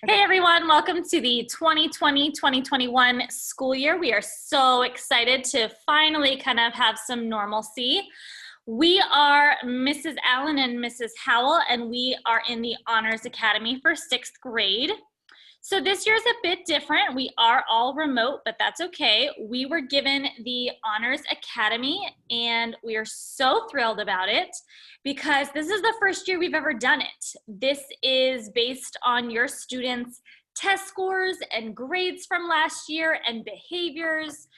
Hey everyone, welcome to the 2020-2021 school year. We are so excited to finally kind of have some normalcy. We are Mrs. Allen and Mrs. Howell, and we are in the Honors Academy for 6th grade. So this year's a bit different. We are all remote, but that's okay. We were given the Honors Academy, and we are so thrilled about it because this is the first year we've ever done it. This is based on your students' test scores and grades from last year and behaviors,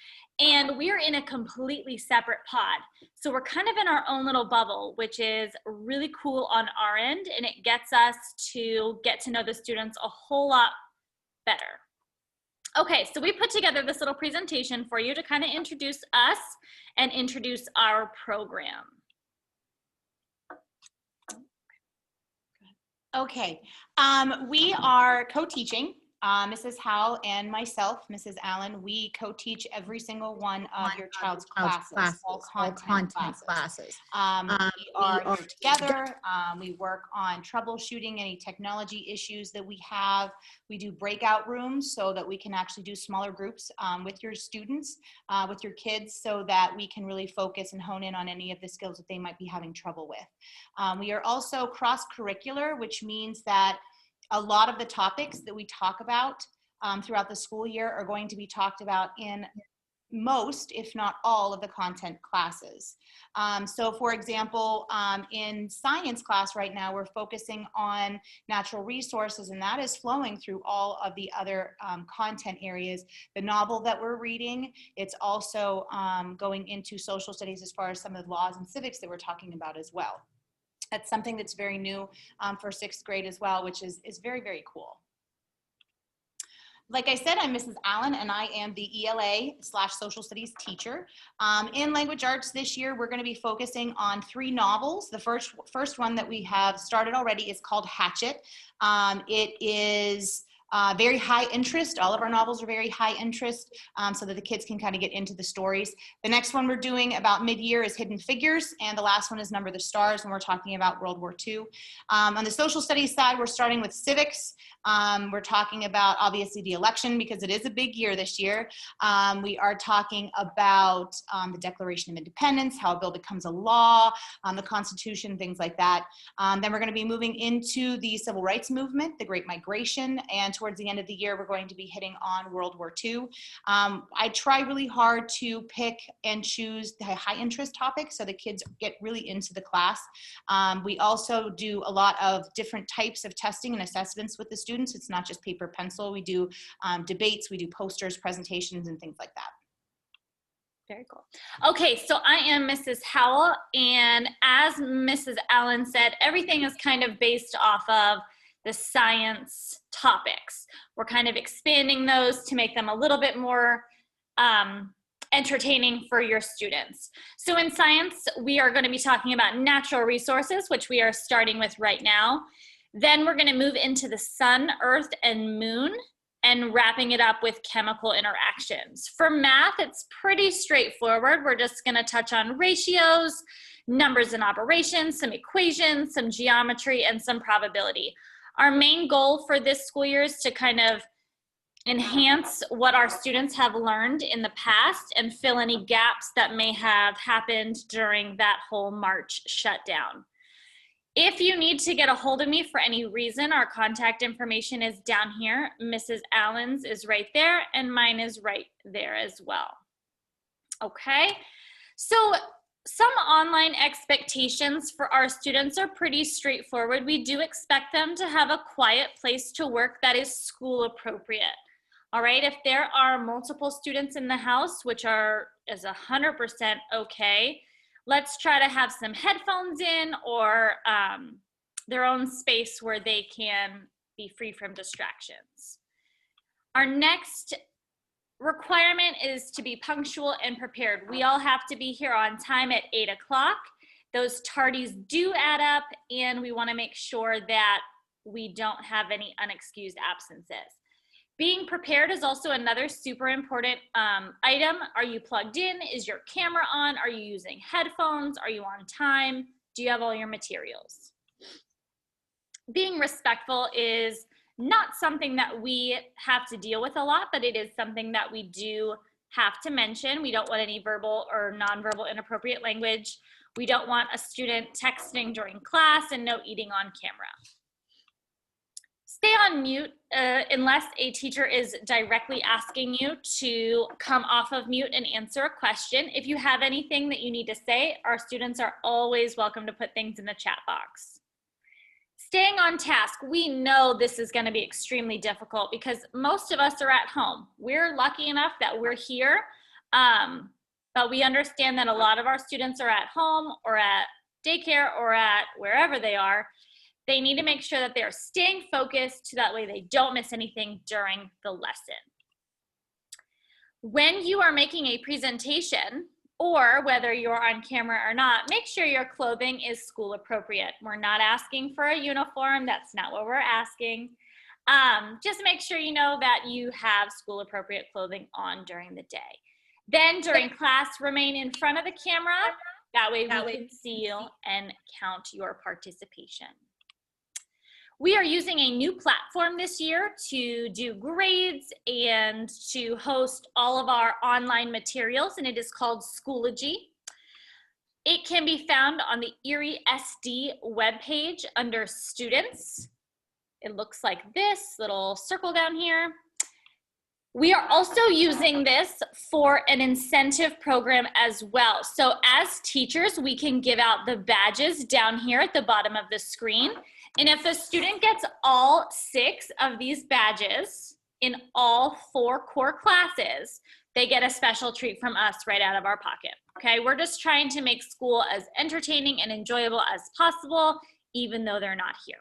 and we're in a completely separate pod. So we're kind of in our own little bubble, which is really cool on our end, and it gets us to get to know the students a whole lot better. Okay, so we put together this little presentation for you to kind of introduce us and introduce our program. Okay, we are co-teaching. Mrs. Howell and myself, Mrs. Allen, we co-teach every single one of your child's classes, all content classes. We are here together. We work on troubleshooting any technology issues that we have. We do breakout rooms so that we can actually do smaller groups with your students, with your kids, so that we can really focus and hone in on any of the skills that they might be having trouble with. We are also cross-curricular, which means that a lot of the topics that we talk about throughout the school year are going to be talked about in most, if not all, of the content classes. So for example, in science class right now, we're focusing on natural resources, and that is flowing through all of the other content areas. The novel that we're reading, it's also going into social studies as far as some of the laws and civics that we're talking about as well. That's something that's very new for 6th grade as well, which is very, very cool. Like I said, I'm Mrs. Allen, and I am the ELA/social studies teacher. In language arts this year, we're going to be focusing on 3 novels. The first one that we have started already is called Hatchet. It is very high interest. All of our novels are very high interest, so that the kids can kind of get into the stories. The next one we're doing about mid-year is Hidden Figures, and the last one is Number the Stars, and we're talking about World War II. On the social studies side, we're starting with civics. We're talking about, obviously, the election, because it is a big year this year. We are talking about the Declaration of Independence, how a bill becomes a law, the Constitution, things like that. Then we're going to be moving into the Civil Rights Movement, the Great Migration, and towards the end of the year, we're going to be hitting on World War II. I try really hard to pick and choose the high interest topics so the kids get really into the class. We also do a lot of different types of testing and assessments with the students. It's not just paper, pencil. We do debates, we do posters, presentations, and things like that. Very cool. Okay, so I am Mrs. Howell, and as Mrs. Allen said, everything is kind of based off of the science topics. We're kind of expanding those to make them a little bit more entertaining for your students. So in science, we are going to be talking about natural resources, which we are starting with right now. Then we're going to move into the sun, earth, and moon, and wrapping it up with chemical interactions. For math, it's pretty straightforward. We're just going to touch on ratios, numbers and operations, some equations, some geometry, and some probability. Our main goal for this school year is to kind of enhance what our students have learned in the past and fill any gaps that may have happened during that whole March shutdown. If you need to get a hold of me for any reason, our contact information is down here. Mrs. Allen's is right there, and mine is right there as well. Okay, so some online expectations for our students are pretty straightforward. We do expect them to have a quiet place to work that is school appropriate. All right, if there are multiple students in the house, which is 100% okay, let's try to have some headphones in or their own space where they can be free from distractions. Our next requirement is to be punctual and prepared. We all have to be here on time at 8 o'clock. Those tardies do add up, and we want to make sure that we don't have any unexcused absences. Being prepared is also another super important item. Are you plugged in? Is your camera on? Are you using headphones? Are you on time? Do you have all your materials? Being respectful is Not something that we have to deal with a lot, but it is something that we do have to mention. We don't want any verbal or nonverbal inappropriate language. We don't want a student texting during class, and no eating on camera. Stay on mute unless a teacher is directly asking you to come off of mute and answer a question. If you have anything that you need to say, our students are always welcome to put things in the chat box. Staying on task, we know this is going to be extremely difficult because most of us are at home. We're lucky enough that we're here, but we understand that a lot of our students are at home or at daycare or at wherever they are. They need to make sure that they're staying focused so that way they don't miss anything during the lesson. When you are making a presentation, or whether you're on camera or not, make sure your clothing is school appropriate. We're not asking for a uniform. That's not what we're asking. Just make sure you know that you have school appropriate clothing on during the day. Then during class, remain in front of the camera. That way we can see you and count your participation. We are using a new platform this year to do grades and to host all of our online materials, and it is called Schoology. It can be found on the Erie SD webpage under Students. It looks like this little circle down here. We are also using this for an incentive program as well. So as teachers, we can give out the badges down here at the bottom of the screen. And if a student gets all 6 of these badges in all 4 core classes, they get a special treat from us right out of our pocket, okay? We're just trying to make school as entertaining and enjoyable as possible, even though they're not here.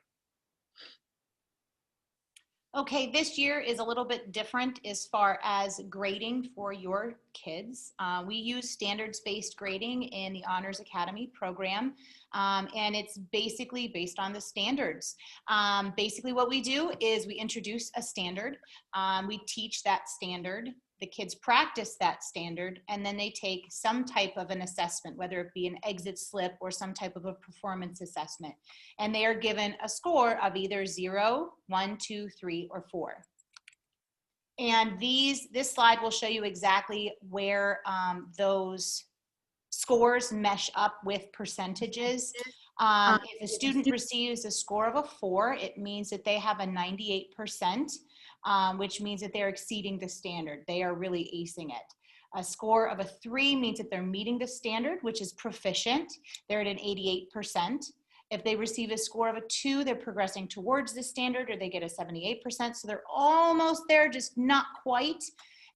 Okay, this year is a little bit different as far as grading for your kids. We use standards-based grading in the Honors Academy program, and it's basically based on the standards. Basically what we do is we introduce a standard, we teach that standard, the kids practice that standard, and then they take some type of an assessment, whether it be an exit slip or some type of a performance assessment. And they are given a score of either 0, 1, 2, 3, or 4. And this slide will show you exactly where those scores mesh up with percentages. If a student receives a score of a 4, it means that they have a 98%. Which means that they're exceeding the standard. They are really acing it. A score of a 3 means that they're meeting the standard, which is proficient. They're at an 88%. If they receive a score of a 2, they're progressing towards the standard, or they get a 78%. So they're almost there, just not quite.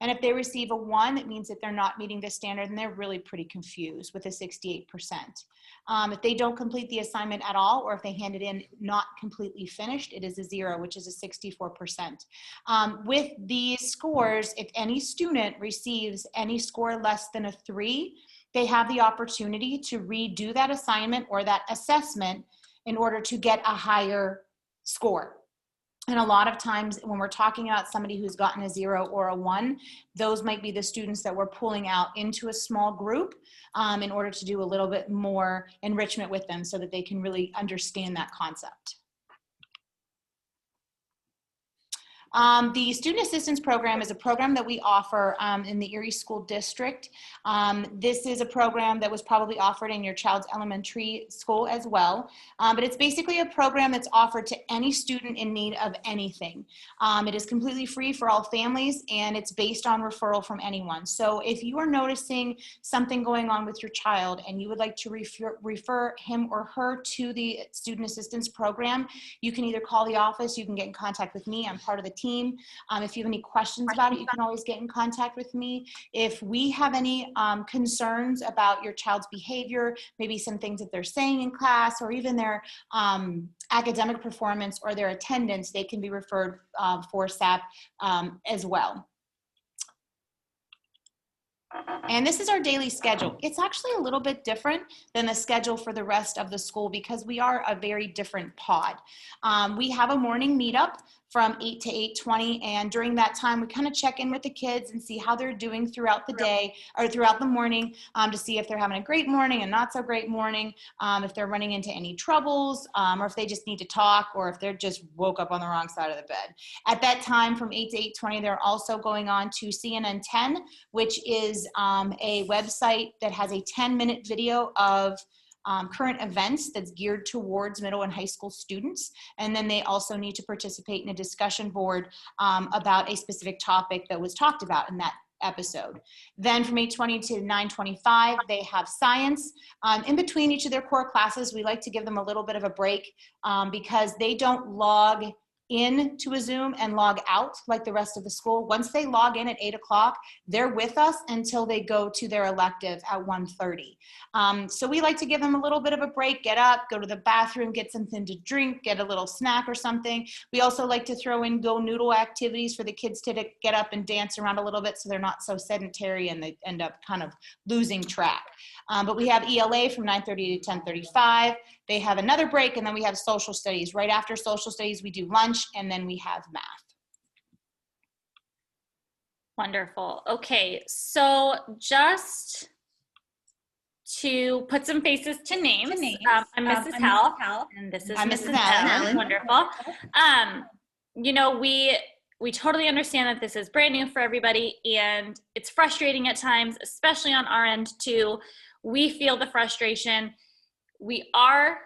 And if they receive a 1, it means that they're not meeting the standard, and they're really pretty confused with a 68%. If they don't complete the assignment at all, or if they hand it in not completely finished, it is a 0, which is a 64%. With these scores, if any student receives any score less than a 3, they have the opportunity to redo that assignment or that assessment in order to get a higher score. And a lot of times when we're talking about somebody who's gotten a 0 or a 1, those might be the students that we're pulling out into a small group in order to do a little bit more enrichment with them so that they can really understand that concept. The Student Assistance Program is a program that we offer in the Erie School District. This is a program that was probably offered in your child's elementary school as well. But it's basically a program that's offered to any student in need of anything. It is completely free for all families, and it's based on referral from anyone. So if you are noticing something going on with your child and you would like to refer him or her to the Student Assistance Program, you can either call the office, you can get in contact with me. I'm part of the team. If you have any questions about it, you can always get in contact with me. If we have any concerns about your child's behavior, maybe some things that they're saying in class, or even their academic performance or their attendance, they can be referred for SAP as well. And this is our daily schedule. It's actually a little bit different than the schedule for the rest of the school because we are a very different pod. We have a morning meetup from 8 to 8:20. And during that time, we kind of check in with the kids and see how they're doing throughout the day or throughout the morning, to see if they're having a great morning and not so great morning, if they're running into any troubles, or if they just need to talk, or if they're just woke up on the wrong side of the bed. At that time, from 8 to 8:20, they're also going on to CNN 10, which is a website that has a 10-minute video of current events that's geared towards middle and high school students. And then they also need to participate in a discussion board about a specific topic that was talked about in that episode. Then from 8:20 to 9:25, they have science. In between each of their core classes, we like to give them a little bit of a break because they don't log in to a Zoom and log out like the rest of the school. Once they log in at 8 o'clock, they're with us until they go to their elective at 1:30. So we like to give them a little bit of a break, get up, go to the bathroom, get something to drink, get a little snack or something. We also like to throw in go noodle activities for the kids to get up and dance around a little bit so they're not so sedentary and they end up kind of losing track. But we have ELA from 9:30 to 10:35. They have another break, and then we have social studies. Right after social studies, we do lunch, and then we have math. Wonderful. Okay, so just to put some faces to names, I'm Mrs. Howell, and this is Mrs. Allen. Wonderful. You know, we totally understand that this is brand new for everybody, and it's frustrating at times, especially on our end too. We feel the frustration. We are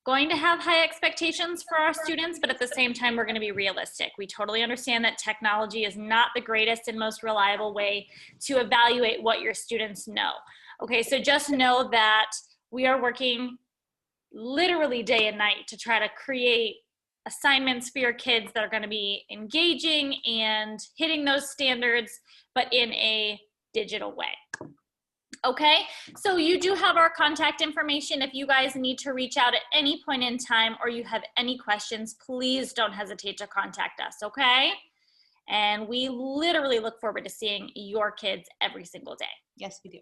going to have high expectations for our students, but at the same time, we're going to be realistic. We totally understand that technology is not the greatest and most reliable way to evaluate what your students know. Okay, so just know that we are working literally day and night to try to create assignments for your kids that are going to be engaging and hitting those standards, but in a digital way. Okay, so you do have our contact information. If you guys need to reach out at any point in time or you have any questions, please don't hesitate to contact us, okay? And we literally look forward to seeing your kids every single day. Yes, we do.